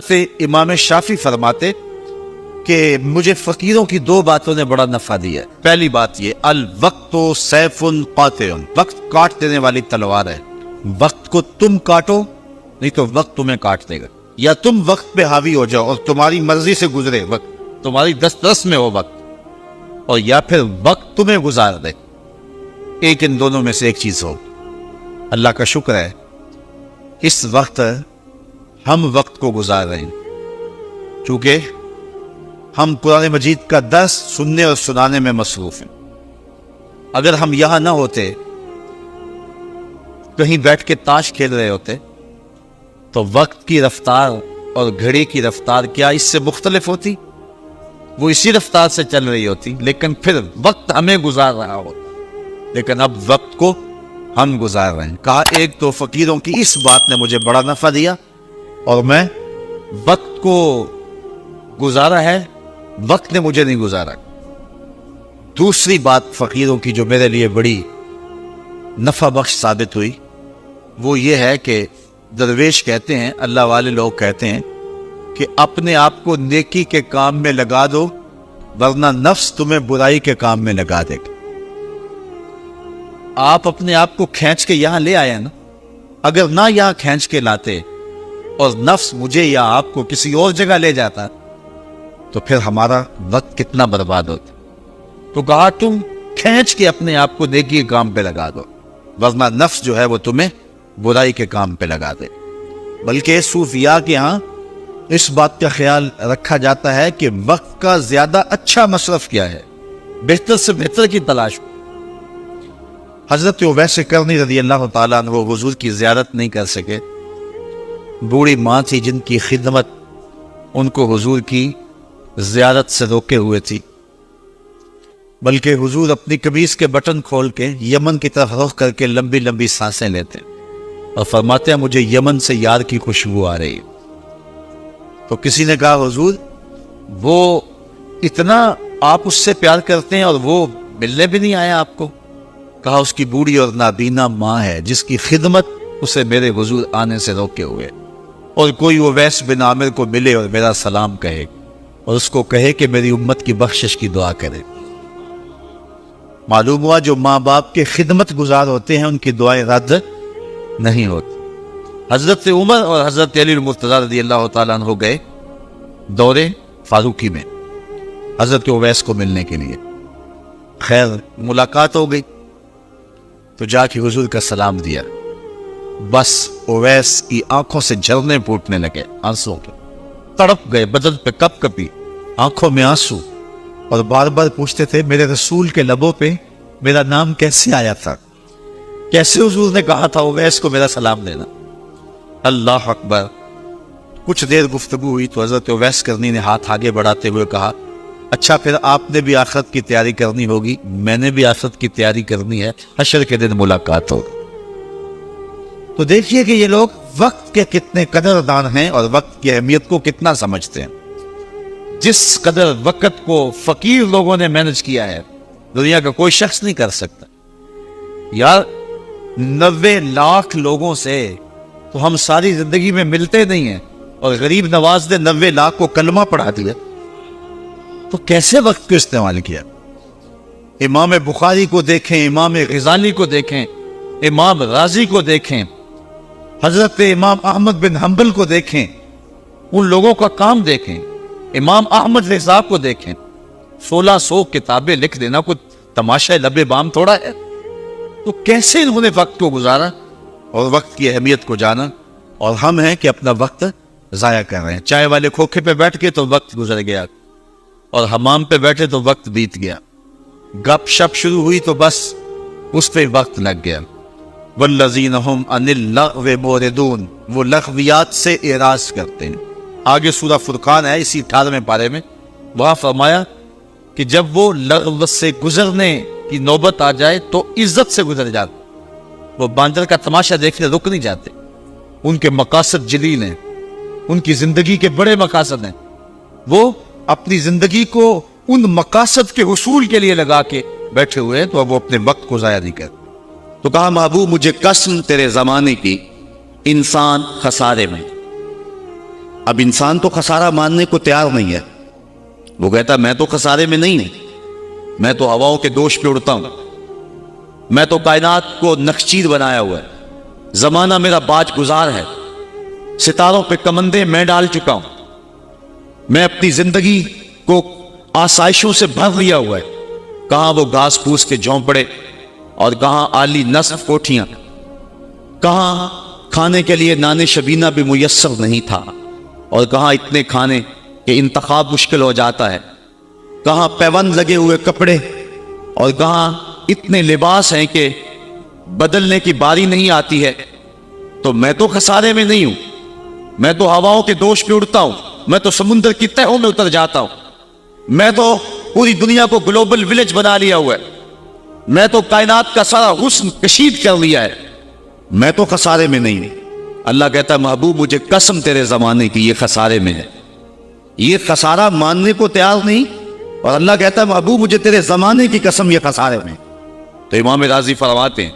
حضرت امام شافعی فرماتے کہ مجھے فقیروں کی دو باتوں نے بڑا نفع دیا ہے۔ پہلی بات یہ، الوقت سیف قاطع، وقت کاٹ دینے والی تلوار ہے۔ وقت کو تم کاٹو نہیں تو وقت تمہیں کاٹ دے گا، یا تم وقت پہ حاوی ہو جاؤ اور تمہاری مرضی سے گزرے وقت، تمہاری دسترس میں ہو وقت، اور یا پھر وقت تمہیں گزار دے۔ ایک ان دونوں میں سے ایک چیز ہو۔ اللہ کا شکر ہے اس وقت ہم وقت کو گزار رہے ہیں، چونکہ ہم قرآن مجید کا درس سننے اور سنانے میں مصروف ہیں۔ اگر ہم یہاں نہ ہوتے، کہیں بیٹھ کے تاش کھیل رہے ہوتے، تو وقت کی رفتار اور گھڑی کی رفتار کیا اس سے مختلف ہوتی؟ وہ اسی رفتار سے چل رہی ہوتی، لیکن پھر وقت ہمیں گزار رہا ہوتا۔ لیکن اب وقت کو ہم گزار رہے ہیں۔ کہا ایک تو فقیروں کی اس بات نے مجھے بڑا نفع دیا اور میں وقت کو گزارا ہے، وقت نے مجھے نہیں گزارا۔ دوسری بات فقیروں کی جو میرے لیے بڑی نفع بخش ثابت ہوئی، وہ یہ ہے کہ درویش کہتے ہیں، اللہ والے لوگ کہتے ہیں کہ اپنے آپ کو نیکی کے کام میں لگا دو ورنہ نفس تمہیں برائی کے کام میں لگا دے گا۔ آپ اپنے آپ کو کھینچ کے یہاں لے آئے نا، اگر نہ یہاں کھینچ کے لاتے اور نفس مجھے یا آپ کو کسی اور جگہ لے جاتا تو پھر ہمارا وقت کتنا برباد ہوتا۔ تو کہا تم کھینچ کے اپنے آپ کو نیکی کے کام پہ لگا دو ورنہ نفس جو ہے وہ تمہیں برائی کے کام پہ لگا دے۔ بلکہ صوفیاء کے ہاں اس بات کا خیال رکھا جاتا ہے کہ وقت کا زیادہ اچھا مصرف کیا ہے، بہتر سے بہتر کی تلاش۔ حضرت اویس کرنی رضی اللہ تعالیٰ عنہ وہ حضور کی زیارت نہیں کر سکے۔ بوڑھی ماں تھی جن کی خدمت ان کو حضور کی زیارت سے روکے ہوئے تھی، بلکہ حضور اپنی قمیص کے بٹن کھول کے یمن کی طرف رخ کر کے لمبی لمبی سانسیں لیتے اور فرماتے ہیں مجھے یمن سے یار کی خوشبو آ رہی ہے۔ تو کسی نے کہا حضور وہ اتنا آپ اس سے پیار کرتے ہیں اور وہ ملنے بھی نہیں آیا آپ کو؟ کہا اس کی بوڑھی اور نابینا ماں ہے جس کی خدمت اسے میرے حضور آنے سے روکے ہوئے، اور کوئی اویس بن عامر کو ملے اور میرا سلام کہے اور اس کو کہے کہ میری امت کی بخشش کی دعا کرے۔ معلوم ہوا جو ماں باپ کے خدمت گزار ہوتے ہیں ان کی دعائیں رد نہیں ہوتی۔ حضرت عمر اور حضرت علی المرتضیٰ رضی اللہ تعالیٰ عنہ گئے دور فاروقی میں حضرت اویس کو ملنے کے لیے۔ خیر ملاقات ہو گئی تو جا کے حضور کا سلام دیا، بس اویس کی آنکھوں سے جھرنے پھوٹنے لگے آنسوں کے، تڑپ گئے، بدن پہ کپ کپی، آنکھوں میں آنسو، اور بار بار پوچھتے تھے میرے رسول کے لبوں پہ میرا نام کیسے آیا تھا، کیسے حضور نے کہا تھا اویس کو میرا سلام دینا۔ اللہ اکبر۔ کچھ دیر گفتگو ہوئی تو حضرت اویس کرنی نے ہاتھ آگے بڑھاتے ہوئے کہا اچھا پھر آپ نے بھی آخرت کی تیاری کرنی ہوگی، میں نے بھی آخرت کی تیاری کرنی ہے، حشر کے دن ملاقات ہوگی۔ تو دیکھیے کہ یہ لوگ وقت کے کتنے قدردان ہیں اور وقت کی اہمیت کو کتنا سمجھتے ہیں۔ جس قدر وقت کو فقیر لوگوں نے مینج کیا ہے دنیا کا کوئی شخص نہیں کر سکتا۔ یار 90 لاکھ لوگوں سے تو ہم ساری زندگی میں ملتے نہیں ہیں، اور غریب نواز نے 90 لاکھ کو کلمہ پڑھا دیا، تو کیسے وقت کو استعمال کیا؟ امام بخاری کو دیکھیں، امام غزالی کو دیکھیں، امام رازی کو دیکھیں، حضرت امام احمد بن حنبل کو دیکھیں، ان لوگوں کا کام دیکھیں، امام احمد رضا کو دیکھیں۔ 1600 کتابیں لکھ دینا کوئی تماشا لب بام تھوڑا ہے؟ تو کیسے انہوں نے وقت کو گزارا اور وقت کی اہمیت کو جانا، اور ہم ہیں کہ اپنا وقت ضائع کر رہے ہیں۔ چائے والے کھوکھے پہ بیٹھ کے تو وقت گزر گیا، اور حمام پہ بیٹھے تو وقت بیت گیا، گپ شپ شروع ہوئی تو بس اس پہ وقت لگ گیا۔ والذین هم عن اللغو معرضون، وہ لغویات سے اعراض کرتے ہیں۔ آگے سورہ فرقان ہے اسی 18ویں پارے میں، وہاں فرمایا کہ جب وہ لغو سے گزرنے کی نوبت آ جائے تو عزت سے گزر جاتے، وہ باندر کا تماشا دیکھنے رک نہیں جاتے۔ ان کے مقاصد جلیل ہیں، ان کی زندگی کے بڑے مقاصد ہیں، وہ اپنی زندگی کو ان مقاصد کے حصول کے لیے لگا کے بیٹھے ہوئے ہیں، تو اب وہ اپنے وقت کو ضائع نہیں کرتے۔ تو کہا محبوب مجھے قسم تیرے زمانے کی، انسان خسارے میں، اب انسان تو خسارہ ماننے کو تیار نہیں ہے. وہ کہتا میں تو خسارے میں نہیں ہوں, میں تو ہواؤں کے دوش پہ اڑتا ہوں, میں تو کائنات کو نقشچیر بنایا ہوا ہے, زمانہ میرا باج گزار ہے, ستاروں پہ کمندے میں ڈال چکا ہوں, میں اپنی زندگی کو آسائشوں سے بھر لیا ہوا ہے. کہاں وہ گھاس پھوس کے جھونپڑے اور کہاں عالی نصف کوٹھیاں, کہاں کھانے کے لیے نان شبینہ بھی میسر نہیں تھا, اور کہاں اتنے کھانے کہ انتخاب مشکل ہو جاتا ہے, کہاں پیوند لگے ہوئے کپڑے اور کہاں اتنے لباس ہیں کہ بدلنے کی باری نہیں آتی ہے. تو میں تو خسارے میں نہیں ہوں, میں تو ہواؤں کے دوش پہ اڑتا ہوں, میں تو سمندر کی تہوں میں اتر جاتا ہوں, میں تو پوری دنیا کو گلوبل ولیج بنا لیا ہوا ہے, میں تو کائنات کا سارا حسن کشید کر لیا ہے, میں تو خسارے میں نہیں ہوں. اللہ کہتا ہے محبوب مجھے قسم تیرے زمانے کی یہ خسارے میں ہے. یہ خسارہ ماننے کو تیار نہیں, اور اللہ کہتا ہے محبوب مجھے تیرے زمانے کی قسم یہ خسارے میں. تو امام راضی فرماتے ہیں,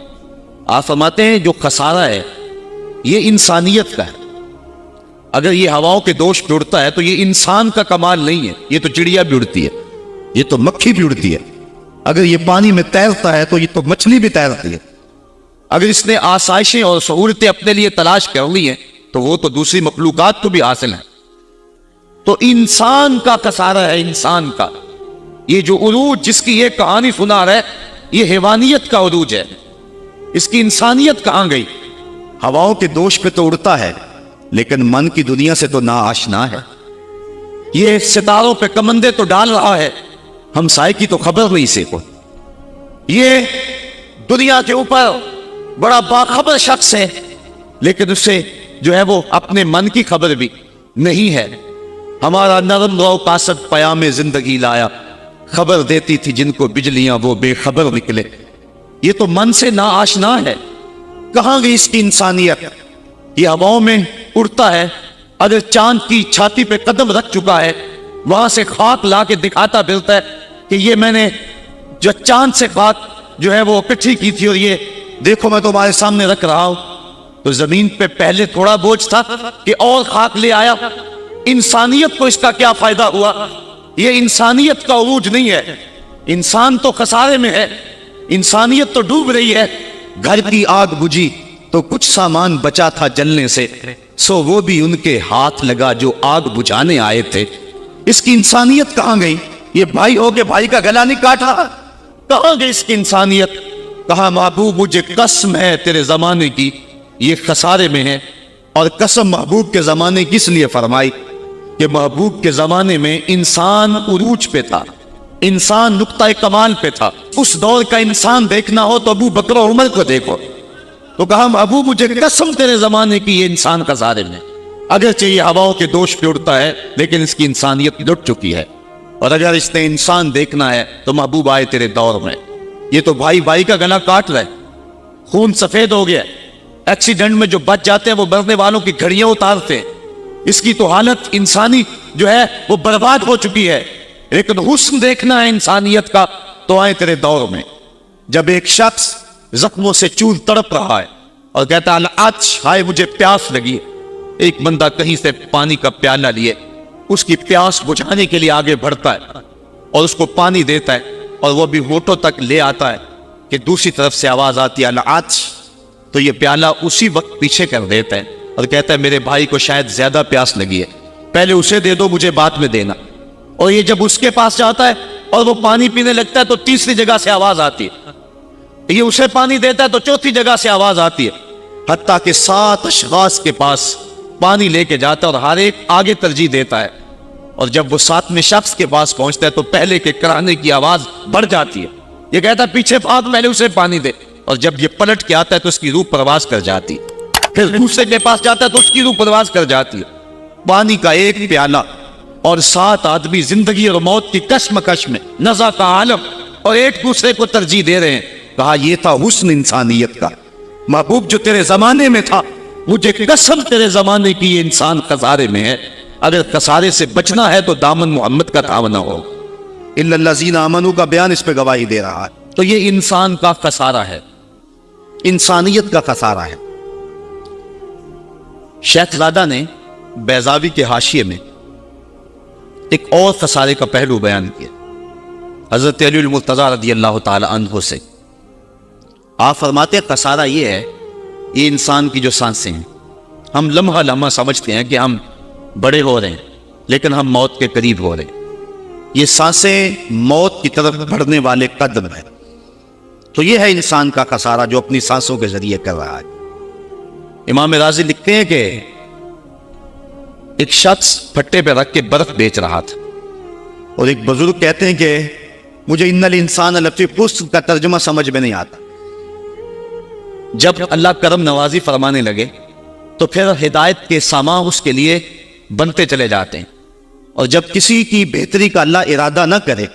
آپ فرماتے ہیں جو خسارہ ہے یہ انسانیت کا ہے. اگر یہ ہواؤں کے دوش پہ اڑتا ہے تو یہ انسان کا کمال نہیں ہے, یہ تو چڑیا بھی اڑتی ہے, یہ تو مکھی بھی اڑتی ہے. اگر یہ پانی میں تیرتا ہے تو یہ تو مچھلی بھی تیرتی ہے. اگر اس نے آسائشیں اور سہولتیں اپنے لیے تلاش کر لی ہیں تو وہ تو دوسری مخلوقات کو بھی حاصل ہیں. تو انسان کا خسارہ ہے, انسان کا. یہ جو عروج جس کی یہ کہانی سنا رہا ہے یہ حیوانیت کا عروج ہے, اس کی انسانیت کہاں گئی؟ ہواؤں کے دوش پہ تو اڑتا ہے لیکن من کی دنیا سے تو ناآشنا ہے. یہ ستاروں پہ کمندے تو ڈال رہا ہے, ہمسائے کی تو خبر نہیں اسے کو. یہ دنیا کے اوپر بڑا باخبر شخص ہے لیکن اسے جو ہے وہ اپنے من کی خبر بھی نہیں ہے. ہمارا نرم رو قاصد پیام زندگی لایا, خبر دیتی تھی جن کو بجلیاں وہ بے خبر نکلے. یہ تو من سے ناآشنا ہے. کہاں گئی اس کی انسانیت؟ یہ ہواؤں میں اڑتا ہے, اگر چاند کی چھاتی پہ قدم رکھ چکا ہے وہاں سے خاک لا کے دکھاتا پھرتا ہے کہ یہ میں نے جو چاند سے خاک جو ہے وہ اکٹھی کی تھی اور یہ دیکھو میں تمہارے سامنے رکھ رہا ہوں. تو زمین پہ پہلے تھوڑا بوجھ تھا کہ اور خاک لے آیا. انسانیت کو اس کا کیا فائدہ ہوا؟ یہ انسانیت کا عروج نہیں ہے. انسان تو خسارے میں ہے, انسانیت تو ڈوب رہی ہے. گھر کی آگ بجھی تو کچھ سامان بچا تھا جلنے سے, سو وہ بھی ان کے ہاتھ لگا جو آگ بجھانے آئے تھے. اس کی انسانیت کہاں گئی؟ یہ بھائی ہو کے بھائی کا گلا نہیں کاٹا, کہاں گئی اس کی انسانیت؟ کہا محبوب مجھے قسم ہے تیرے زمانے کی یہ خسارے میں ہے. اور قسم محبوب کے زمانے کی اس لیے فرمائی کہ محبوب کے زمانے میں انسان عروج پہ تھا, انسان نقطہ کمال پہ تھا. اس دور کا انسان دیکھنا ہو تو ابو بکر و عمر کو دیکھو. تو کہا ابو مجھے قسم تیرے زمانے کی یہ انسان خسارے میں. اگرچہ یہ ہواؤں کے دوش پہ اڑتا ہے لیکن اس کی انسانیت لٹ چکی ہے. اور اگر اس نے انسان دیکھنا ہے تو محبوب آئے تیرے دور میں. یہ تو بھائی بھائی کا گلا کاٹ رہا ہے, خون سفید ہو گیا. ایکسیڈنٹ میں جو بچ جاتے ہیں وہ مرنے والوں کی گھڑیاں اتارتے ہیں. اس کی تو حالت انسانی جو ہے وہ برباد ہو چکی ہے. لیکن حسن دیکھنا ہے انسانیت کا تو آئے تیرے دور میں. جب ایک شخص زخموں سے چور تڑپ رہا ہے اور کہتا ہے آج ہائے مجھے پیاس لگی ہے, ایک بندہ کہیں سے پانی کا پیالہ لیے اس کی پیاس بجھانے کے لیے آگے بڑھتا ہے اور اس کو پانی دیتا ہے اور وہ بھی ہونٹوں تک لے آتا ہے کہ دوسری طرف سے آواز آتی ہے آج. تو یہ پیالہ اسی وقت پیچھے کر دیتا ہے اور کہتا ہے میرے بھائی کو شاید زیادہ پیاس لگی ہے, پہلے اسے دے دو مجھے بعد میں دینا. اور یہ جب اس کے پاس جاتا ہے اور وہ پانی پینے لگتا ہے تو تیسری جگہ سے آواز آتی ہے. یہ اسے پانی دیتا ہے تو چوتھی جگہ سے آواز آتی ہے, حتیٰ کہ 7 اشخاص کے پاس پانی لے کے جاتا ہے اور ہر ایک آگے ترجیح دیتا ہے. اور جب وہ 7ویں شخص کے پاس پہنچتا ہے تو پہلے کے کرانے کی آواز بڑھ جاتی ہے. یہ کہتا ہے پیچھے بھاگ, پہلے اسے پانی دے. اور جب یہ پلٹ کے آتا ہے تو اس کی روح پرواز کر جاتی ہے. پھر دوسرے کے پاس جاتا ہے تو اس کی روح پرواز کر جاتی ہے. پانی کا ایک پیالہ اور 7 آدمی زندگی اور موت کی کشمکش میں نزا کا عالم اور ایک دوسرے کو ترجیح دے رہے ہیں. کہا یہ تھا حسن انسانیت کا. محبوب جو تیرے زمانے میں تھا مجھے قسم تیرے زمانے کی یہ انسان خسارے میں ہے. اگر خسارے سے بچنا ہے تو دامن محمد کا تھامنا ہو. الا الذین آمنوا کا بیان اس پہ گواہی دے رہا ہے. تو یہ انسان کا خسارہ ہے, انسانیت کا خسارہ ہے. شیخ زادہ نے بیضاوی کے حاشیے میں ایک اور خسارے کا پہلو بیان کیا حضرت علی المرتضیٰ رضی اللہ تعالی عنہ سے۔ آپ فرماتے ہیں خسارہ یہ ہے، یہ انسان کی جو سانسیں ہیں، ہم لمحہ لمحہ سمجھتے ہیں کہ ہم بڑے ہو رہے ہیں لیکن ہم موت کے قریب ہو رہے ہیں۔ یہ سانسیں موت کی طرف بڑھنے والے قدم ہیں۔ تو یہ ہے انسان کا خسارہ جو اپنی سانسوں کے ذریعے کر رہا ہے۔ امام راضی لکھتے ہیں کہ ایک شخص پھٹے پہ رکھ کے برف بیچ رہا تھا، اور ایک بزرگ کہتے ہیں کہ مجھے ان الانسان لفی خسر کا ترجمہ سمجھ میں نہیں آتا۔ جب اللہ کرم نوازی فرمانے لگے تو پھر ہدایت کے سامان اس کے لیے بنتے چلے جاتے ہیں، اور جب کسی کی بہتری کا اللہ ارادہ نہ کرے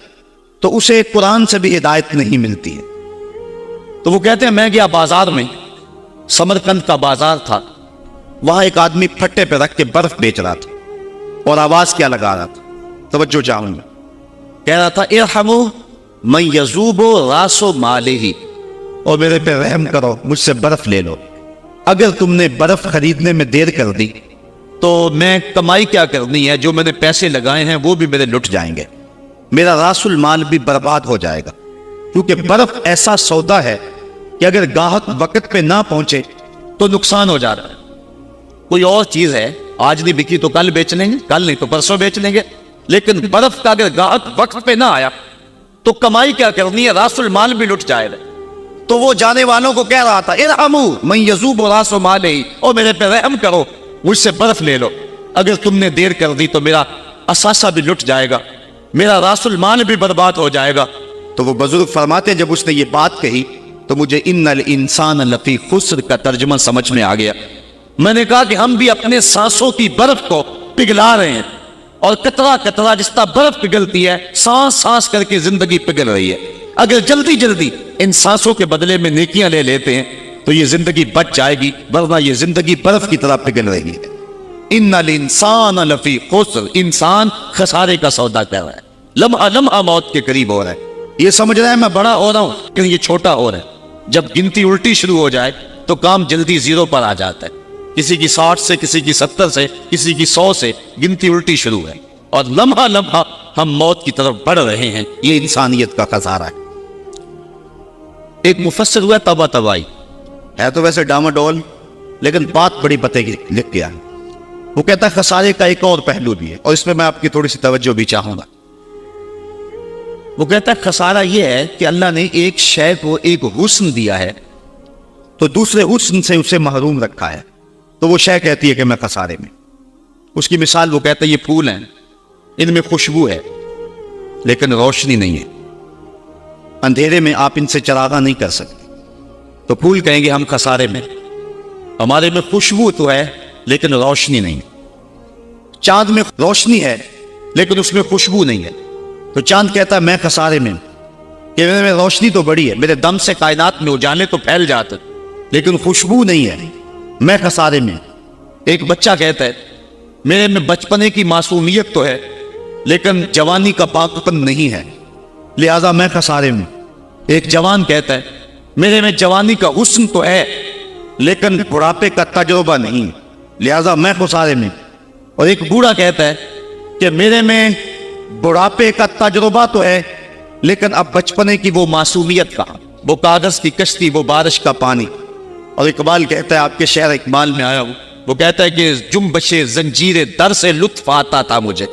تو اسے قرآن سے بھی ہدایت نہیں ملتی ہے۔ تو وہ کہتے ہیں میں گیا بازار میں، سمرقند کا بازار تھا، وہاں ایک آدمی پھٹے پہ رکھ کے برف بیچ رہا تھا، اور آواز کیا لگا رہا تھا، توجہ چاہوں گا، کہہ رہا تھا ارحموا من یذوب راس مالہ، اور میرے پہ رحم کرو، مجھ سے برف لے لو، اگر تم نے برف خریدنے میں دیر کر دی تو میں کمائی کیا کرنی ہے، جو میں نے پیسے لگائے ہیں وہ بھی میرے لٹ جائیں گے، میرا راس المال بھی برباد ہو جائے گا، کیونکہ برف ایسا سودا ہے کہ اگر گاہک وقت پہ نہ پہنچے تو نقصان ہو جاتا ہے۔ کوئی اور چیز ہے آج نہیں بکی تو کل بیچ لیں گے، کل نہیں تو پرسوں بیچ لیں گے، لیکن برف کا اگر گاہک وقت پہ نہ آیا تو کمائی کیا کرنی ہے، راس المال بھی لٹ جائے گا۔ تو وہ جانے والوں کو کہہ رہا تھا ارحموا من یذوب راس مالہ، اور میرے پہ رحم کرو، مجھ سے برف لے لو، اگر تم نے دیر کر دی تو میرا اثاثہ بھی لٹ جائے گا، میرا راس المال بھی برباد ہو جائے گا۔ تو وہ بزرگ فرماتے ہیں جب اس نے یہ بات کہی تو مجھے ان الانسان لفی خسر کا ترجمہ سمجھ میں آ گیا۔ میں نے کہا کہ ہم بھی اپنے سانسوں کی برف کو پگھلا رہے ہیں، اور قطرہ قطرہ جس طرح برف پگھلتی ہے، سانس سانس کر کے زندگی پگھل رہی ہے۔ اگر جلدی جلدی ان سانسوں کے بدلے میں نیکیاں لے لیتے ہیں تو یہ زندگی بچ جائے گی، ورنہ یہ زندگی برف کی طرح پگھل رہی ہے۔ ان الانسان لفی خسر، انسان خسارے کا سودا کر رہا ہے، لمحہ لمحہ موت کے قریب ہو رہا ہے، یہ سمجھ رہا ہے میں بڑا ہو رہا ہوں لیکن یہ چھوٹا ہو رہا ہے۔ جب گنتی الٹی شروع ہو جائے تو کام جلدی زیرو پر آ جاتا ہے، کسی کی 60 سے، کسی کی 70 سے، کسی کی 100 سے گنتی الٹی شروع ہے، اور لمحہ لمحہ ہم موت کی طرف بڑھ رہے ہیں۔ یہ انسانیت کا خسارہ ہے۔ ایک مفسر ہوا تبا تبائی ہے، تو ویسے ڈاما ڈول، لیکن بات بڑی پتے کی لکھ گیا ہے۔ وہ کہتا ہے خسارے کا ایک اور پہلو بھی ہے، اور اس میں میں آپ کی تھوڑی سی توجہ بھی چاہوں گا۔ وہ کہتا ہے خسارہ یہ ہے کہ اللہ نے ایک شے کو ایک حسن دیا ہے تو دوسرے حسن سے اسے محروم رکھا ہے، تو وہ شے کہتی ہے کہ میں خسارے میں۔ اس کی مثال وہ کہتا ہے یہ پھول ہیں، ان میں خوشبو ہے لیکن روشنی نہیں ہے، اندھیرے میں آپ ان سے چراغاں نہیں کر سکتے، تو پھول کہیں گے ہم خسارے میں، ہمارے میں خوشبو تو ہے لیکن روشنی نہیں۔ چاند میں روشنی ہے لیکن اس میں خوشبو نہیں ہے، تو چاند کہتا ہے میں خسارے میں ہوں، کہ میرے میں روشنی تو بڑی ہے، میرے دم سے کائنات میں اجالے تو پھیل جاتے لیکن خوشبو نہیں ہے، میں خسارے میں ہوں۔ ایک بچہ کہتا ہے میرے میں بچپنے کی معصومیت تو ہے لیکن جوانی کا پاکپن نہیں ہے، لہذا میں خسارے میں۔ ایک جوان کہتا ہے میرے میں جوانی کا حسن تو ہے لیکن بڑھاپے کا تجربہ نہیں، لہذا میں خسارے میں۔ اور ایک بوڑھا کہتا ہے کہ میرے میں بڑھاپے کا تجربہ تو ہے لیکن اب بچپنے کی وہ معصومیت کہاں، وہ کاغذ کی کشتی، وہ بارش کا پانی۔ اور اقبال کہتا ہے، آپ کے شعر اقبال میں آیا ہوں، وہ کہتا ہے کہ جنبش زنجیر در سے لطف آتا تھا مجھے،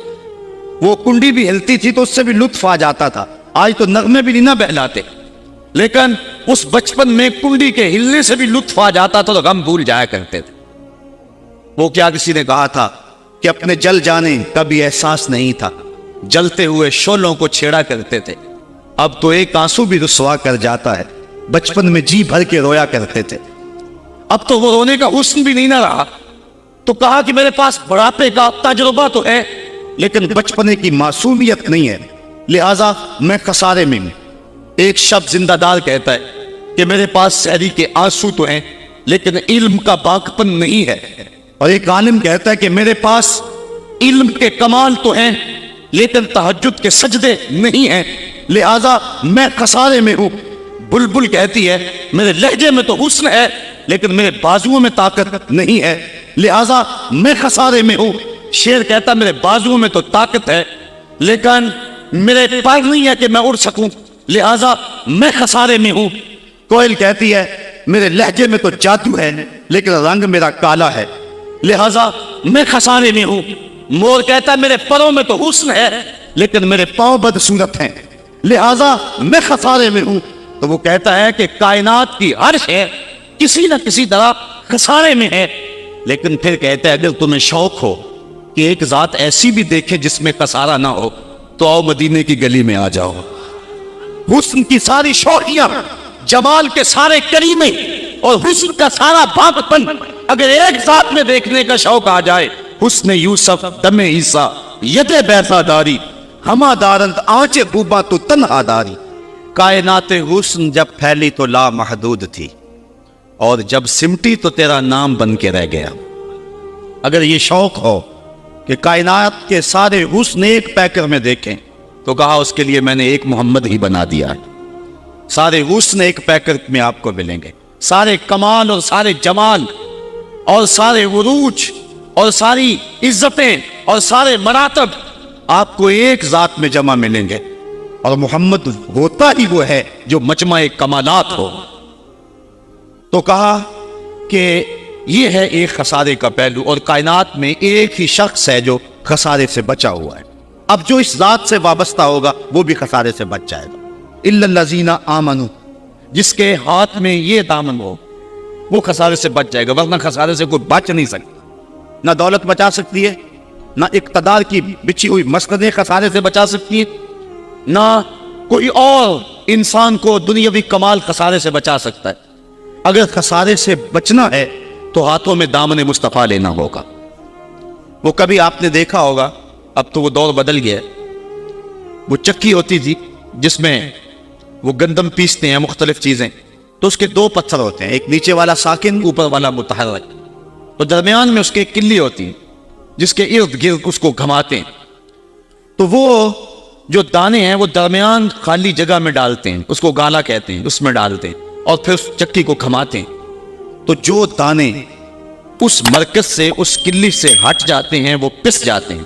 وہ کنڈی بھی ہلتی تھی تو اس سے بھی لطف آ جاتا تھا، آج تو نغمے بھی نہیں نہ بہلاتے، لیکن اس بچپن میں کنڈی کے ہلنے سے بھی لطف آ جاتا تھا تو غم بھول جایا کرتے تھے۔ وہ کیا کسی نے کہا تھا کہ اپنے جل جانے کا بھی احساس نہیں تھا، جلتے ہوئے شعلوں کو چھیڑا کرتے تھے، اب تو ایک آنسو بھی رسوا کر جاتا ہے، بچپن میں جی بھر کے رویا کرتے تھے، اب تو وہ رونے کا حسن بھی نہیں نہ رہا۔ تو کہا کہ میرے پاس بڑھاپے کا تجربہ تو ہے لیکن بچپنے کی معصومیت نہیں ہے، لہذا میں خسارے میں ہوں۔ ایک شب زندہ دار کہتا ہے کہ میرے پاس سحری کے آنسو تو ہیں لیکن علم کا باقپن نہیں ہے، اور ایک عالم کہتا ہے کہ میرے پاس علم کے کمال تو ہیں لیکن تہجد کے سجدے نہیں ہیں، لہذا میں خسارے میں ہوں۔ بلبل کہتی ہے میرے لہجے میں تو حسن ہے لیکن میرے بازوؤں میں طاقت نہیں ہے، لہذا میں خسارے میں ہوں. شیر کہتا میرے بازو میں تو طاقت ہے لیکن میرے پر نہیں ہے کہ میں اڑ سکوں, لہذا میں خسارے میں ہوں. کوئل کہتی ہے میرے لہجے میں تو جادو ہے لیکن رنگ میرا کالا ہے, لہذا میں خسارے میں ہوں. مور کہتا ہے میرے پروں میں تو حسن ہے لیکن میرے پاؤں بدصورت ہیں, لہذا میں خسارے میں ہوں. تو وہ کہتا ہے کہ کائنات کی ہر شے کسی نہ کسی طرح خسارے میں ہے, لیکن پھر کہتا ہے اگر تمہیں شوق ہو کہ ایک ذات ایسی بھی دیکھے جس میں خسارہ نہ ہو تو آؤ مدینے کی گلی میں آ جاؤ. حسن کی ساری شوخیاں, جمال کے سارے کریمے اور حسن کا سارا باغپن اگر ایک ذات میں دیکھنے کا شوق آ جائے, حسن یوسف دم عیسیٰ ید بیسا داری ہما دارند آنچ بوبا تو تنہا داری. کائنات حسن جب پھیلی تو لا محدود تھی اور جب سمٹی تو تیرا نام بن کے رہ گیا. اگر یہ شوق ہو کہ کائنات کے سارے حسن ایک پیکر میں دیکھیں تو کہا اس کے لیے میں نے ایک محمد ہی بنا دیا ہے. سارے حسن ایک پیکر میں آپ کو ملیں گے, سارے کمال اور سارے جمال اور سارے عروج اور ساری عزتیں اور سارے مراتب آپ کو ایک ذات میں جمع ملیں گے, اور محمد ہوتا ہی وہ ہے جو مجمع کمالات ہو. تو کہا کہ یہ ہے ایک خسارے کا پہلو, اور کائنات میں ایک ہی شخص ہے جو خسارے سے بچا ہوا ہے. اب جو اس ذات سے وابستہ ہوگا وہ بھی خسارے سے بچ جائے گا. الا الذین آمنوا, جس کے ہاتھ میں یہ دامن ہو وہ خسارے سے بچ جائے گا, ورنہ خسارے سے کوئی بچ نہیں سکتا. نہ دولت بچا سکتی ہے, نہ اقتدار کی بچھی ہوئی مسندیں خسارے سے بچا سکتی ہیں, نہ کوئی اور انسان کو دنیاوی کمال خسارے سے بچا سکتا ہے. اگر خسارے سے بچنا ہے تو ہاتھوں میں دامن مصطفیٰ لینا ہوگا. وہ کبھی آپ نے دیکھا ہوگا, اب تو وہ دور بدل گیا, وہ چکی ہوتی تھی جس میں وہ گندم پیستے ہیں مختلف چیزیں, تو اس کے دو پتھر ہوتے ہیں, ایک نیچے والا ساکن اوپر والا متحرک, تو درمیان میں اس کے ایک کلی ہوتی ہے جس کے ارد گرد اس کو گھماتے ہیں. تو وہ جو دانے ہیں وہ درمیان خالی جگہ میں ڈالتے ہیں, اس کو گالا کہتے ہیں, اس میں ڈالتے ہیں اور پھر اس چکی کو گھماتے ہیں. تو جو دانے اس مرکز سے اس کلی سے ہٹ جاتے ہیں وہ پس جاتے ہیں,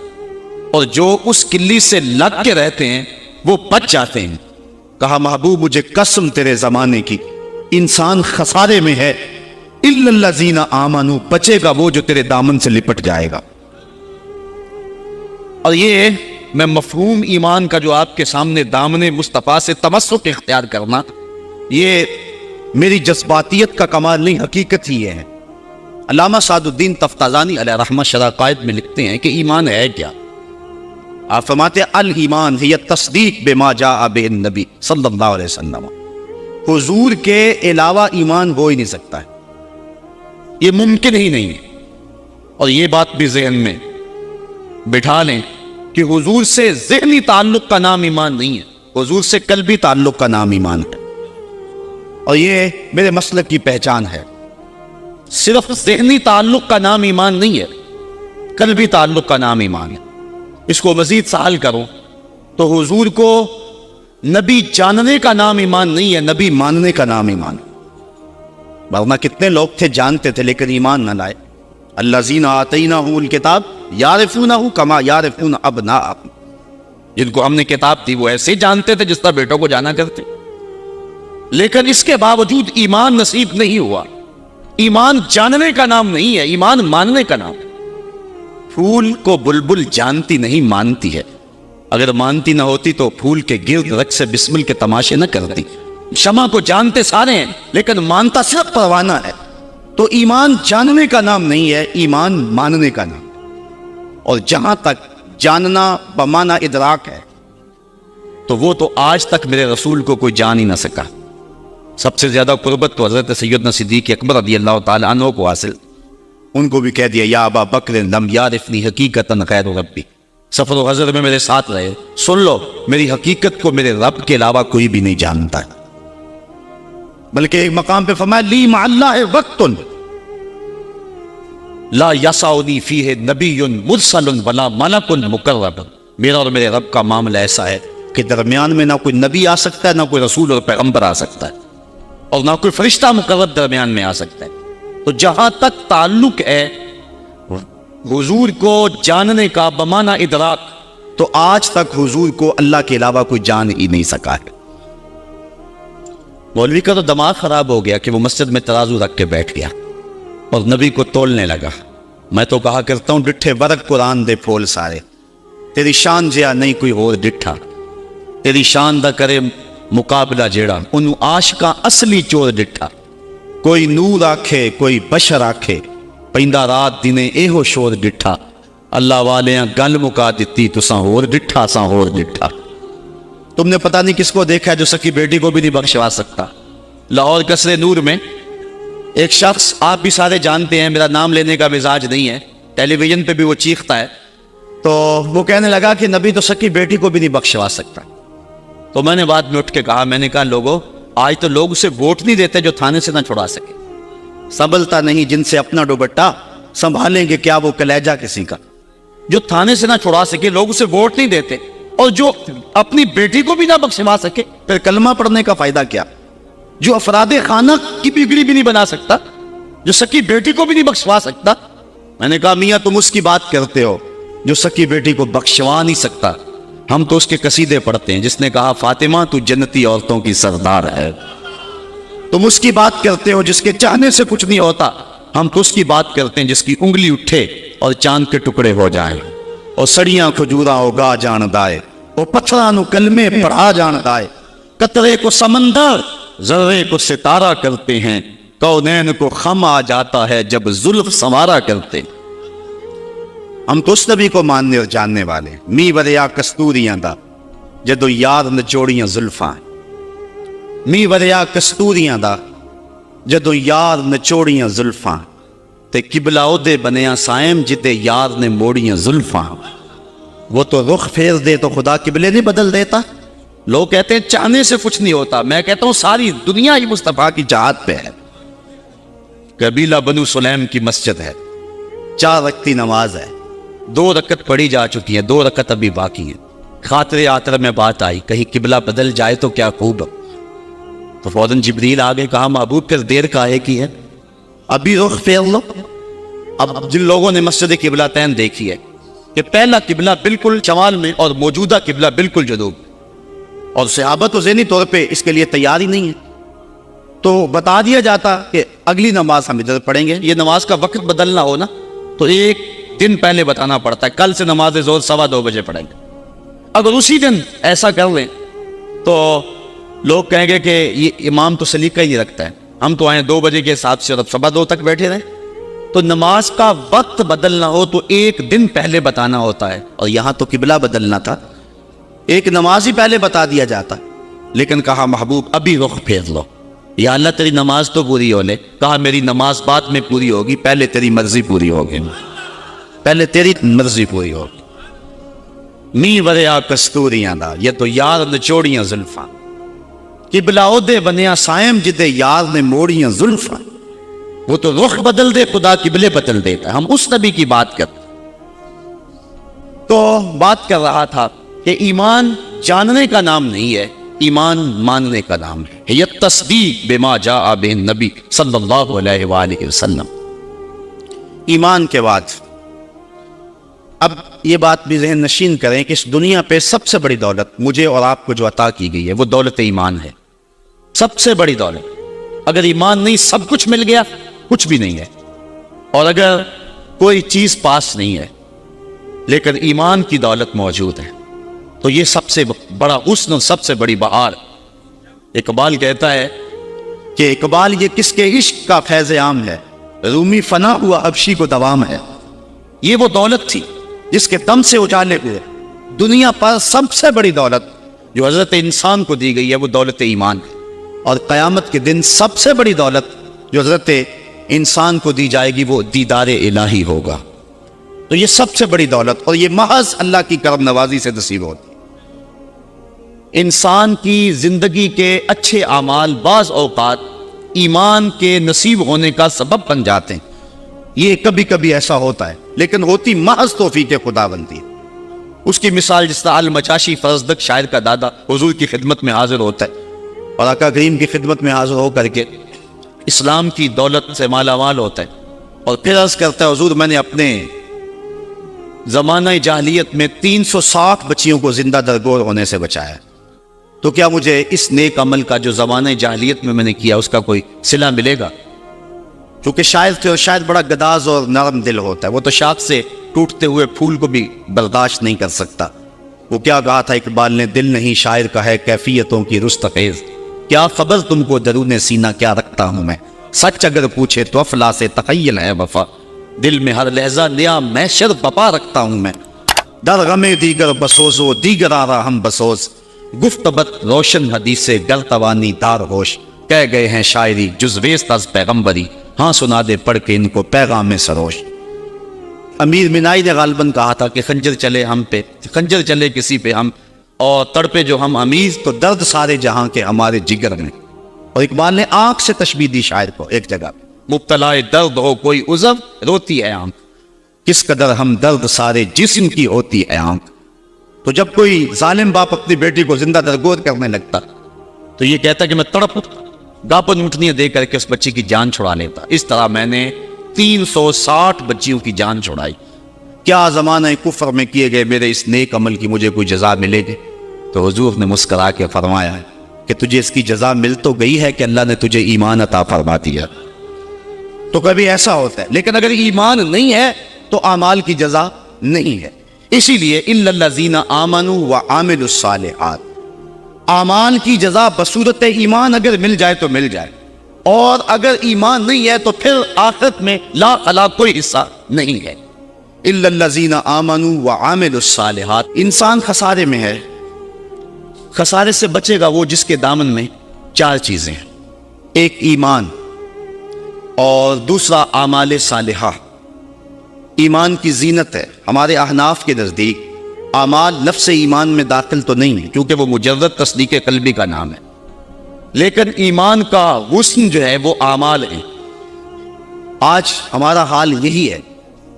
اور جو اس کلی سے لگ کے رہتے ہیں وہ بچ جاتے ہیں. کہا محبوب مجھے قسم تیرے زمانے کی, انسان خسارے میں ہے, الا الذین آمنوا, بچے گا وہ جو تیرے دامن سے لپٹ جائے گا. اور یہ میں مفہوم ایمان کا جو آپ کے سامنے دامن مصطفیٰ سے تمسک اختیار کرنا, یہ میری جذباتیت کا کمال نہیں, حقیقت ہی ہے. علامہ سعد الدین تفتازانی علیہ رحمہ شرح قائد میں لکھتے ہیں کہ ایمان ہے کیا. آپ فرماتے ہیں الایمان ہی تصدیق بما جاء بہ النبی صلی اللہ علیہ وسلم. حضور کے علاوہ ایمان ہو ہی نہیں سکتا ہے, یہ ممکن ہی نہیں ہے. اور یہ بات بھی ذہن میں بٹھا لیں کہ حضور سے ذہنی تعلق کا نام ایمان نہیں ہے, حضور سے قلبی تعلق کا نام ایمان ہے. اور یہ میرے مسلک کی پہچان ہے, صرف ذہنی تعلق کا نام ایمان نہیں ہے, قلبی تعلق کا نام ایمان ہے. اس کو مزید سہل کروں تو حضور کو نبی جاننے کا نام ایمان نہیں ہے, نبی ماننے کا نام ایمان ہے. ورنہ کتنے لوگ تھے جانتے تھے لیکن ایمان نہ لائے. الذین آتیناہم الکتاب یعرفونہ کما یعرفون ابناءہم, جن کو ہم نے کتاب دی وہ ایسے ہی جانتے تھے جس طرح بیٹوں کو جانا کرتے, لیکن اس کے باوجود ایمان نصیب نہیں ہوا. ایمان جاننے کا نام نہیں ہے, ایمان ماننے کا نام ہے. پھول کو بلبل جانتی نہیں مانتی ہے, اگر مانتی نہ ہوتی تو پھول کے گرد رقص بسمل کے تماشے نہ کرتی. شمع کو جانتے سارے ہیں لیکن مانتا صرف پروانہ ہے. تو ایمان جاننے کا نام نہیں ہے, ایمان ماننے کا نام. اور جہاں تک جاننا بمانا ادراک ہے تو وہ تو آج تک میرے رسول کو کوئی جان ہی نہ سکا. سب سے زیادہ قربت تو حضرت سیدنا صدیق اکبر رضی اللہ تعالی عنہ کو حاصل. ان کو بھی کہہ دیا یا ابا بکر لم یعرفنی حقیقتا غیر ربی, سفر و حضر میں میرے ساتھ رہے, سن لو میری حقیقت کو میرے رب کے علاوہ کوئی بھی نہیں جانتا ہے. بلکہ ایک مقام پہ فرمایا لی مع اللہ وقت لا یسعنی فیہ نبی مرسل ولا ملک مقرب. میرا اور میرے رب کا معاملہ ایسا ہے کہ درمیان میں نہ کوئی نبی آ سکتا ہے, نہ کوئی رسول اور پیغمبر آ سکتا ہے, اور نہ کوئی فرشتہ مقرب درمیان میں آ سکتا ہے. تو جہاں تک تعلق ہے حضور کو جاننے کا بمانا ادراک، تو آج تک حضور کو اللہ کے علاوہ کوئی جان ہی نہیں سکا ہے۔ مولوی کا تو دماغ خراب ہو گیا کہ وہ مسجد میں ترازو رکھ کے بیٹھ گیا اور نبی کو تولنے لگا۔ میں تو کہا کرتا ہوں ڈٹھے ورق قرآن دے پھول سارے، تیری شان جیا نہیں کوئی اور ڈٹھا، تیری شان دا کرے مقابلہ جیڑا انہوں عاشقاں اصلی چور ڈٹھا۔ کوئی نور آکھے کوئی بشر آکھے، پیندا رات دنے ایہو شور ڈٹھا، اللہ والیاں گل مکا دیتی تساں ہور ڈٹھا ساں ہور ڈٹھا۔ تم نے پتہ نہیں کس کو دیکھا ہے جو سکی بیٹی کو بھی نہیں بخشوا سکتا۔ لاہور قصر نور میں ایک شخص، آپ بھی سارے جانتے ہیں، میرا نام لینے کا مزاج نہیں ہے، ٹیلی ویژن پہ بھی وہ چیختا ہے، تو وہ کہنے لگا کہ نبی تو سکی بیٹی کو بھی نہیں بخشوا سکتا۔ تو میں نے بعد میں اٹھ کے کہا، میں نے کہا لوگوں، آج تو لوگ اسے ووٹ نہیں دیتے جو تھانے سے نہ چھڑا سکے۔ سنبھلتا نہیں جن سے اپنا دوپٹہ، سنبھالیں گے کیا وہ کلیجہ کسی کا۔ جو تھانے سے نہ چھڑا سکے لوگ اسے ووٹ نہیں دیتے، اور جو اپنی بیٹی کو بھی نہ بخشوا سکے پھر کلمہ پڑھنے کا فائدہ کیا؟ جو افراد خانہ کی بگڑی بھی نہیں بنا سکتا، جو سکی بیٹی کو بھی نہیں بخشوا سکتا۔ میں نے کہا میاں تم اس کی بات کرتے ہو جو سکی بیٹی کو بخشوا نہیں سکتا، ہم تو اس کے قصیدے پڑھتے ہیں جس نے کہا فاطمہ تو جنتی عورتوں کی سردار ہے۔ تم اس کی بات کرتے ہو جس کے چاہنے سے کچھ نہیں ہوتا، ہم تو اس کی بات کرتے ہیں جس کی انگلی اٹھے اور چاند کے ٹکڑے ہو جائیں، اور سڑیاں کھجوراں اگا جان دائے، اور پتھراں نو کلمے پڑھا جان دائے، قطرے کو سمندر ذرے کو ستارہ کرتے ہیں، کونین کو خم آ جاتا ہے جب زلف سنوارا کرتے۔ ہم تو اس نبی کو ماننے اور جاننے والے، می وریا کستوریاں دا جدو یار نچوڑیاں زلفاں، می وریا کستوریاں دا جدو یار نچوڑیاں زلفاں، تے قبلہ اودے بنیا سائم جدے یار نے موڑیاں زلفاں۔ وہ تو رخ پھیر دے تو خدا قبلے نہیں بدل دیتا۔ لوگ کہتے ہیں چاہنے سے کچھ نہیں ہوتا، میں کہتا ہوں ساری دنیا ہی مصطفیٰ کی چاہت پہ ہے۔ قبیلہ بنو سلیم کی مسجد ہے، 4 رکعتی نماز ہے، 2 رکعت پڑھی جا چکی ہیں، 2 رکعت ابھی باقی ہیں۔ خاطر آتر میں بات آئی کہیں قبلہ بدل جائے تو کیا خوب، تو فوراً جبریل آگے کہا محبوب پھر دیر کاہے کی ہے، ابھی رخ پھیر لو۔ اب جن لوگوں نے مسجد قبلہ تین دیکھی ہے کہ پہلا قبلہ بالکل شمال میں اور موجودہ قبلہ بالکل جنوب، اور صحابہ تو ذہنی طور پہ اس کے لیے تیار ہی نہیں ہے، تو بتا دیا جاتا کہ اگلی نماز ہم ادھر پڑھیں گے۔ یہ نماز کا وقت بدلنا ہو نا تو 1 دن پہلے بتانا پڑتا ہے، کل سے نماز ظہر 2:15 بجے پڑھیں گے۔ اگر اسی دن ایسا کر لیں تو لوگ کہیں گے کہ یہ امام تو سلیقہ ہی رکھتا ہے، ہم تو آئے 2 بجے کے حساب سے اور اب 2:15 تک بیٹھے رہے۔ تو نماز کا وقت بدلنا ہو تو 1 دن پہلے بتانا ہوتا ہے، اور یہاں تو قبلہ بدلنا تھا، ایک نماز ہی پہلے بتا دیا جاتا، لیکن کہا محبوب ابھی رخ پھیر لو۔ یا اللہ تیری نماز تو پوری ہو لے، کہا میری نماز بعد میں پوری ہوگی، پہلے تیری مرضی پوری ہوگی، پہلے تیری مرضی پوری ہوگی۔ می وریا کستوریاں دا یہ تو یار نچوڑیاں زلفاں، قبلہ اودے بنیا سائم جدے یار نے موڑیاں زلفاں۔ وہ تو رخ بدل دے خدا قبلے بدل دیتا ہے، ہم اس نبی کی بات کرتے۔ تو بات کر رہا تھا کہ ایمان جاننے کا نام نہیں ہے، ایمان ماننے کا نام ہے۔ یہ تصدیق بما جاء بہ النبی صلی اللہ علیہ وآلہ وسلم۔ ایمان کے بعد اب یہ بات بھی ذہن نشین کریں کہ اس دنیا پہ سب سے بڑی دولت مجھے اور آپ کو جو عطا کی گئی ہے وہ دولت ایمان ہے، سب سے بڑی دولت۔ اگر ایمان نہیں سب کچھ مل گیا، کچھ بھی نہیں ہے، اور اگر کوئی چیز پاس نہیں ہے لیکن ایمان کی دولت موجود ہے تو یہ سب سے بڑا حسن اور سب سے بڑی بہار۔ اقبال کہتا ہے کہ اقبال یہ کس کے عشق کا فیض عام ہے، رومی فنا ہوا حبشی کو دوام ہے۔ یہ وہ دولت تھی جس کے دم سے اجالے ہوئے دنیا پر سب سے بڑی دولت جو حضرت انسان کو دی گئی ہے وہ دولت ایمان ہے، اور قیامت کے دن سب سے بڑی دولت جو حضرت انسان کو دی جائے گی وہ دیدار الہی ہوگا۔ تو یہ سب سے بڑی دولت، اور یہ محض اللہ کی کرم نوازی سے نصیب ہوتی ہے۔ انسان کی زندگی کے اچھے اعمال بعض اوقات ایمان کے نصیب ہونے کا سبب بن جاتے ہیں، یہ کبھی کبھی ایسا ہوتا ہے، لیکن ہوتی محض توفیق خدا بنتی ہے۔ اس کی مثال جس طرح المچاشی فرزدق شاعر کا دادا حضور کی خدمت میں حاضر ہوتا ہے اور آقا کریم کی خدمت میں حاضر ہو کر کے اسلام کی دولت سے مالا مال ہوتا ہے، اور پھر عرض کرتا ہے حضور میں نے اپنے زمانہ جاہلیت میں 360 بچیوں کو زندہ درگور ہونے سے بچایا، تو کیا مجھے اس نیک عمل کا جو زمانہ جاہلیت میں نے کیا اس کا کوئی صلہ ملے گا؟ کیونکہ شاعر تھے اور شاید بڑا گداز اور نرم دل ہوتا ہے، وہ تو شاخ سے ٹوٹتے ہوئے پھول کو بھی برداشت نہیں کر سکتا۔ وہ کیا کہا تھا اقبال نے، دل نہیں شاعر کا ہے کیفیتوں کی رستخیز، کیا خبر تم کو درون سینہ کیا رکھتا ہوں میں، سچ اگر پوچھے تو افلا سے تخیل ہے وفا، دل میں ہر لہجہ نیا محشر بپا رکھتا ہوں میں، در غم دیگر بسوزو دیگر آرا ہم بسوز، گفتبت روشن حدیث گر توانی دار ہوش، کہہ گئے ہیں شاعری جزویست از پیغمبری، ہاں سنا دے پڑھ کے ان کو پیغام سروش۔ امیر منائی نے غالباً کہا تھا کہ خنجر چلے ہم پہ، خنجر چلے کسی پہ ہم، اور تڑپے جو ہم امیر تو درد سارے جہاں کے ہمارے جگر میں۔ اور اقبال نے آنکھ سے تشبیہ دی شاعر کو ایک جگہ پہ، مبتلا درد ہو کوئی عذر روتی ہے آنکھ، کس قدر ہم درد سارے جسم کی ہوتی ہے آنکھ۔ تو جب کوئی ظالم باپ اپنی بیٹی کو زندہ درگور کرنے لگتا تو یہ کہتا کہ میں تڑپ گاپن اونٹنیاں دے کر کے اس بچی کی جان چھڑا لیتا۔ اس طرح میں نے 360 بچیوں کی جان چھڑائی، کیا زمانہ کفر میں کیے گئے میرے اس نیک عمل کی مجھے کوئی جزا ملے گی؟ تو حضور نے مسکرا کے فرمایا ہے کہ تجھے اس کی جزا مل تو گئی ہے کہ اللہ نے تجھے ایمان عطا فرما دیا۔ تو کبھی ایسا ہوتا ہے، لیکن اگر ایمان نہیں ہے تو اعمال کی جزا نہیں ہے۔ اسی لیے الا الذین آمنوا وعملوا الصالحات، اعمال کی جزا بصورت ایمان اگر مل جائے تو مل جائے، اور اگر ایمان نہیں ہے تو پھر آخرت میں لا خلا کوئی حصہ نہیں ہے۔ الا الذین آمنوا وعملوا الصالحات، انسان خسارے میں ہے۔ خسارے سے بچے گا وہ جس کے دامن میں 4 چیزیں ہیں، ایک ایمان، اور دوسرا اعمال صالحہ۔ ایمان کی زینت ہے، ہمارے احناف کے نزدیک اعمال نفس ایمان میں داخل تو نہیں ہے کیونکہ وہ مجرد تصدیق قلبی کا نام ہے، لیکن ایمان کا غصن جو ہے وہ اعمال ہیں۔ آج ہمارا حال یہی ہے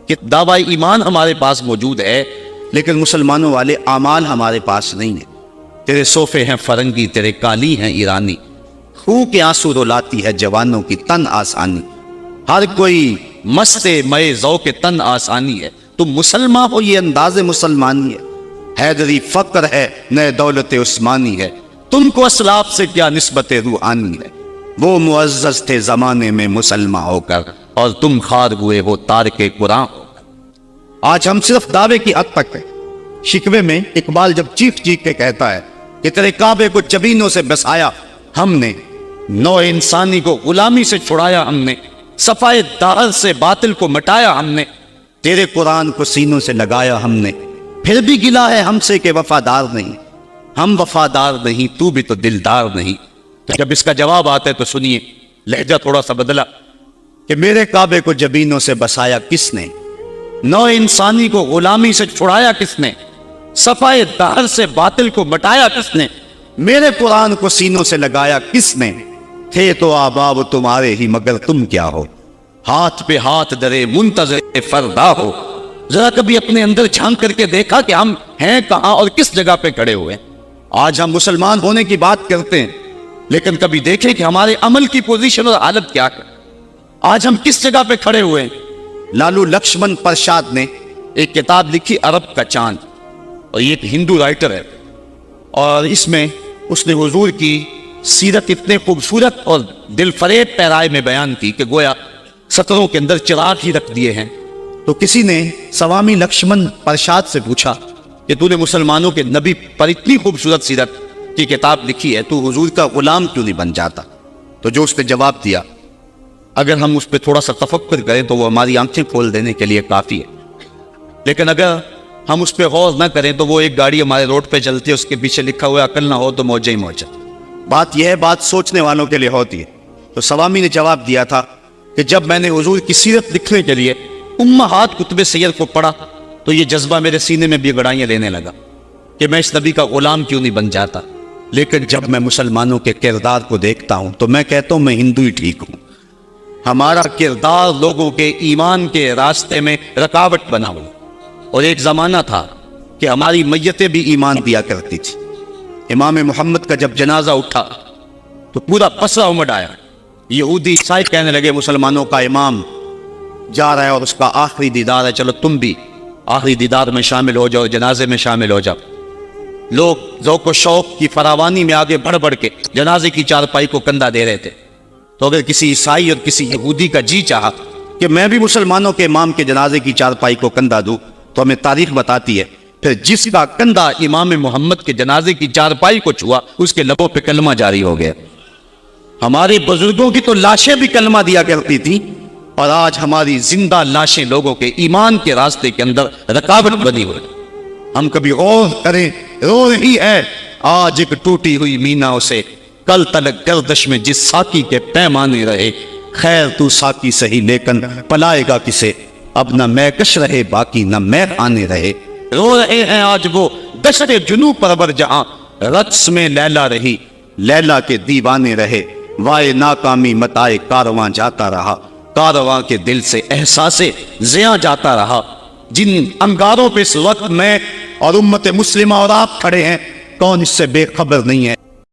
کہ دعوی ایمان ہمارے پاس موجود ہے لیکن مسلمانوں والے اعمال ہمارے پاس نہیں ہیں۔ تیرے صوفے ہیں فرنگی، تیرے کالی ہیں ایرانی، خوں کے آنسو رلاتی ہے جوانوں کی تن آسانی، ہر کوئی مست مئے ذوق تن آسانی ہے، تم مسلمان ہو یہ انداز مسلمانی ہے، حیدری فقر ہے نئے دولت عثمانی ہے، تم کو اسلاف سے کیا نسبت روحانی ہے، وہ معزز تھے زمانے میں مسلمان ہو کر اور تم خار ہوئے ہو تارک قرآن ہو کر۔ آج ہم صرف دعوے کی حد تک ہے۔ شکوے میں اقبال جب چیخ چیخ کے کہتا ہے کہ تیرے کعبے کو جبینوں سے بسایا ہم نے، نو انسانی کو غلامی سے چھڑایا ہم نے، صفائے دہر سے باطل کو مٹایا ہم نے، تیرے قرآن کو سینوں سے لگایا ہم نے، پھر بھی گلا ہے ہم سے کہ وفادار نہیں، ہم وفادار نہیں تو بھی تو دلدار نہیں۔ تو جب اس کا جواب آتا ہے تو سنیے، لہجہ تھوڑا سا بدلا کہ میرے کعبے کو جبینوں سے بسایا کس نے، نو انسانی کو غلامی سے چھڑایا کس نے، صفائے دہر سے باطل کو مٹایا کس نے، میرے قرآن کو سینوں سے لگایا کس نے، تھے تو آباب تمہارے ہی مگر تم کیا ہو، ہاتھ پہ ہاتھ درے منتظر فردا ہو۔ ذرا کبھی اپنے اندر جھانک کر کے دیکھا کہ ہم ہیں کہاں اور کس جگہ پہ کھڑے ہوئے ہیں۔ آج ہم مسلمان ہونے کی بات کرتے ہیں لیکن کبھی دیکھیں کہ ہمارے عمل کی پوزیشن اور حالت کیا ہے، آج ہم کس جگہ پہ کھڑے ہوئے ہیں۔ لالو لکشمن پرشاد نے ایک کتاب لکھی عرب کا چاند، اور یہ ایک ہندو رائٹر ہے، اور اس میں اس نے حضور کی سیرت اتنے خوبصورت اور دل فریب پیرائے میں بیان کی کہ گویا سطروں کے اندر چراغ ہی رکھ دیے ہیں۔ تو کسی نے سوامی لکشمن پرشاد سے پوچھا کہ تو نے مسلمانوں کے نبی پر اتنی خوبصورت سیرت کی کتاب لکھی ہے، تو حضور کا غلام کیوں نہیں بن جاتا؟ تو جو اس نے جواب دیا، اگر ہم اس پہ تھوڑا سا تفکر کریں تو وہ ہماری آنکھیں کھول دینے کے لیے کافی ہے، لیکن اگر ہم اس پہ غور نہ کریں تو وہ ایک گاڑی ہمارے روڈ پہ چلتی ہے، اس کے پیچھے لکھا ہوا عقل نہ ہو تو موجہ ہی موجہ۔ بات یہ ہے، بات سوچنے والوں کے لیے ہوتی ہے۔ تو سوامی نے جواب دیا تھا کہ جب میں نے حضور کی سیرت لکھنے کے لیے امہات کتب سیر کو پڑھا تو یہ جذبہ میرے سینے میں بھی گڑائیاں لینے لگا کہ میں اس نبی کا غلام کیوں نہیں بن جاتا، لیکن جب میں مسلمانوں کے کردار کو دیکھتا ہوں تو میں کہتا ہوں میں ہندو ہی ٹھیک ہوں۔ ہمارا کردار لوگوں کے ایمان کے راستے میں رکاوٹ بنا ہوا، اور ایک زمانہ تھا کہ ہماری میتیں بھی ایمان دیا کرتی تھی۔ امام محمد کا جب جنازہ اٹھا تو پورا بصرہ امڑ آیا، یہودی عیسائی کہنے لگے مسلمانوں کا امام جا رہا ہے اور اس کا آخری دیدار ہے، چلو تم بھی آخری دیدار میں شامل ہو جاؤ، جنازے میں شامل ہو جاؤ۔ لوگ ذوق و شوق کی فراوانی میں آگے بڑھ بڑھ کے جنازے کی چارپائی کو کندھا دے رہے تھے۔ تو اگر کسی عیسائی اور کسی یہودی کا جی چاہا کہ میں بھی مسلمانوں کے امام کے جنازے کی چارپائی کو کندھا دوں، تو ہمیں تاریخ بتاتی ہے پھر جس کا کندھا امام محمد کے جنازے کی چارپائی کو چھوا اس کے لبوں پہ کلمہ جاری ہو گیا۔ ہمارے بزرگوں کی تو لاشیں بھی کلمہ دیا کرتی تھی، اور آج ہماری زندہ لاشیں لوگوں کے ایمان کے راستے کے اندر رکاوٹ بنی ہوئی۔ ہم کبھی غور کریں، رو رہی ہے آج ایک ٹوٹی ہوئی مینا اسے، کل تلک گردش میں جس ساکی کے پیمانے رہے، خیر تو ساکی سہی لیکن پلائے گا کسے، اب نہ میں کش رہے باقی نہ میں آنے رہے۔ رو رہے ہیں آج وہ دشت جنوب پرور جہاں رقص میں لیلا رہی، لیلا کے دیوانے رہے، وائے ناکامی متائے کارواں جاتا رہا، کارواں کے دل سے احساس زیاں جاتا رہا۔ جن انگاروں پہ اس وقت میں اور امت مسلمہ اور آپ کھڑے ہیں، کون اس سے بے خبر نہیں ہے؟